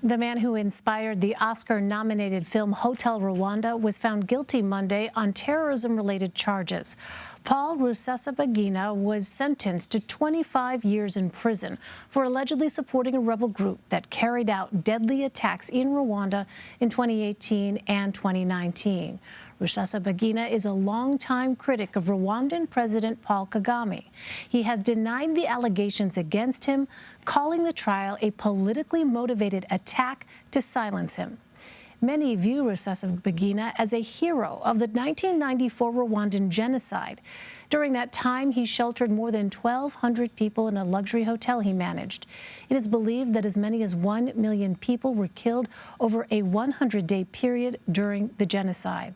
The man who inspired the Oscar-nominated film Hotel Rwanda was found guilty Monday on terrorism-related charges. Paul Rusesabagina was sentenced to 25 years in prison for allegedly supporting a rebel group that carried out deadly attacks in Rwanda in 2018 and 2019. Rusesabagina is a longtime critic of Rwandan President Paul Kagame. He has denied the allegations against him, calling the trial a politically motivated attack to silence him. Many view Rusesabagina as a hero of the 1994 Rwandan genocide. During that time, he sheltered more than 1,200 people in a luxury hotel he managed. It is believed that as many as 1 million people were killed over a 100-day period during the genocide.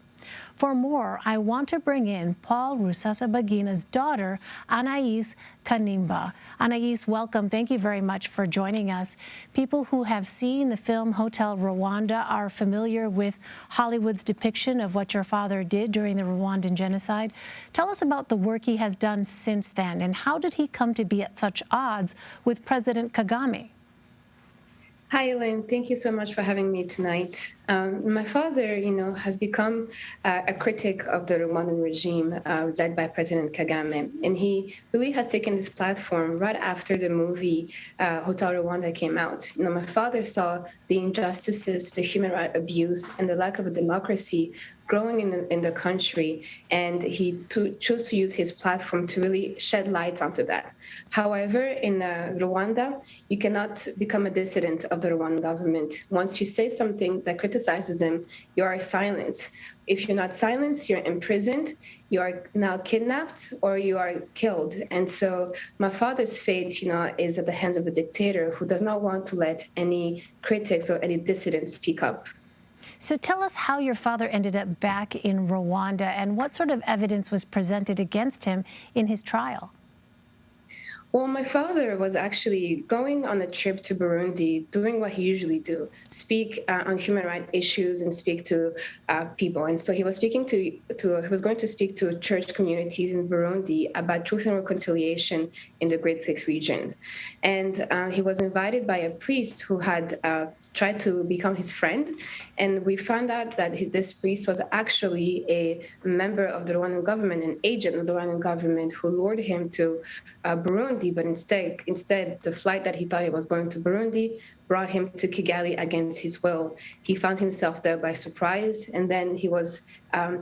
For more, I want to bring in Paul Rusesabagina's daughter, Anaise Kanimba. Anaise, welcome. Thank you very much for joining us. People who have seen the film Hotel Rwanda are familiar with Hollywood's depiction of what your father did during the Rwandan genocide. Tell us about the work he has done since then, and how did he come to be at such odds with President Kagame? Hi, Elaine. Thank you so much for having me tonight. My father, has become a critic of the Rwandan regime led by President Kagame. And he really has taken this platform right after the movie Hotel Rwanda came out. My father saw the injustices, the human rights abuse, and the lack of a democracy growing in the country, and he chose to use his platform to really shed light onto that. However, in Rwanda, you cannot become a dissident of the Rwandan government. Once you say something that criticizes them, you are silenced. If you're not silenced, you're imprisoned, you are now kidnapped, or you are killed. And so my father's fate, is at the hands of a dictator who does not want to let any critics or any dissidents speak up. So tell us how your father ended up back in Rwanda and what sort of evidence was presented against him in his trial. Well, my father was actually going on a trip to Burundi, doing what he usually do, speak on human rights issues and speak to people. And so he was speaking he was going to speak to church communities in Burundi about truth and reconciliation in the Great Lakes region. And he was invited by a priest who had tried to become his friend. And we found out that this priest was actually a member of the Rwandan government, an agent of the Rwandan government who lured him to Burundi. But instead, the flight that he thought he was going to Burundi brought him to Kigali against his will. He found himself there by surprise, and then he was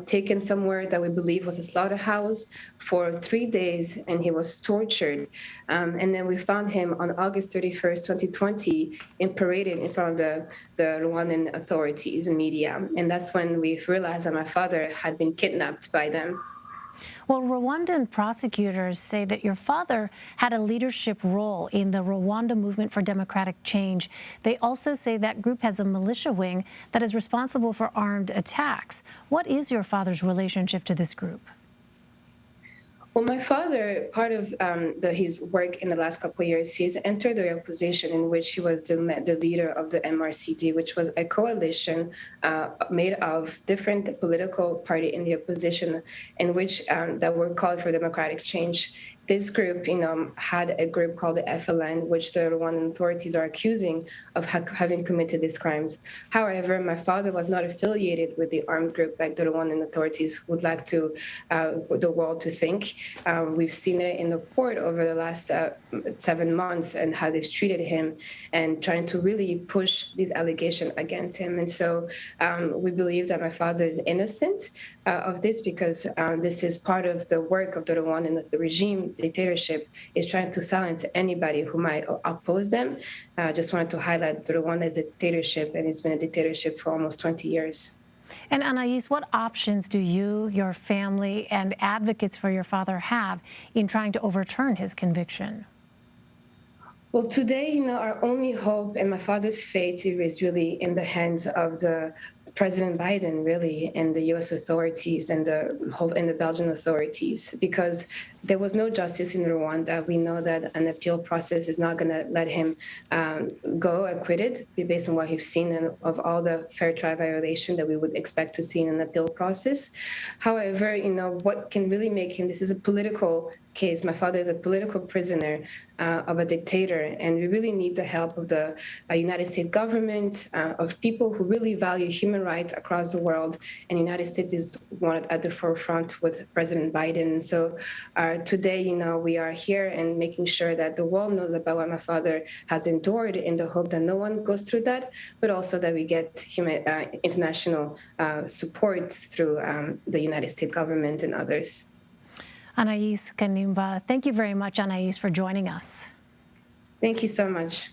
taken somewhere that we believe was a slaughterhouse for 3 days, and he was tortured. And then we found him on August 31st, 2020, paraded in front of the Rwandan authorities and media. And that's when we realized that my father had been kidnapped by them. Well, Rwandan prosecutors say that your father had a leadership role in the Rwanda Movement for Democratic Change. They also say that group has a militia wing that is responsible for armed attacks. What is your father's relationship to this group? Well, my father, part of his work in the last couple of years, he's entered the opposition in which he was the leader of the MRCD, which was a coalition made of different political parties in the opposition, in which that were called for democratic change. This group, had a group called the FLN, which the Rwandan authorities are accusing of having committed these crimes. However, my father was not affiliated with the armed group like the Rwandan authorities would like the world to think. We've seen it in the court over the last 7 months and how they've treated him and trying to really push these allegations against him. And so we believe that my father is innocent of this because this is part of the work of the Rwandan regime. Dictatorship is trying to silence anybody who might oppose them. I just wanted to highlight that Rwanda is a dictatorship, and it's been a dictatorship for almost 20 years. And Anaise, what options do you, your family, and advocates for your father have in trying to overturn his conviction? Well, today, our only hope and my father's fate is really in the hands of the President Biden, really, and the U.S. authorities and the Belgian authorities, because there was no justice in Rwanda. We know that an appeal process is not going to let him go acquitted based on what we've seen and of all the fair trial violation that we would expect to see in an appeal process. However, what can really make him, this is a political case. My father is a political prisoner of a dictator, and we really need the help of the United States government, of people who really value human rights across the world. And the United States is one at the forefront with President Biden. So today, we are here and making sure that the world knows about what my father has endured, in the hope that no one goes through that, but also that we get international support through the United States government and others. Anaise Kanimba, thank you very much, Anaise, for joining us. Thank you so much.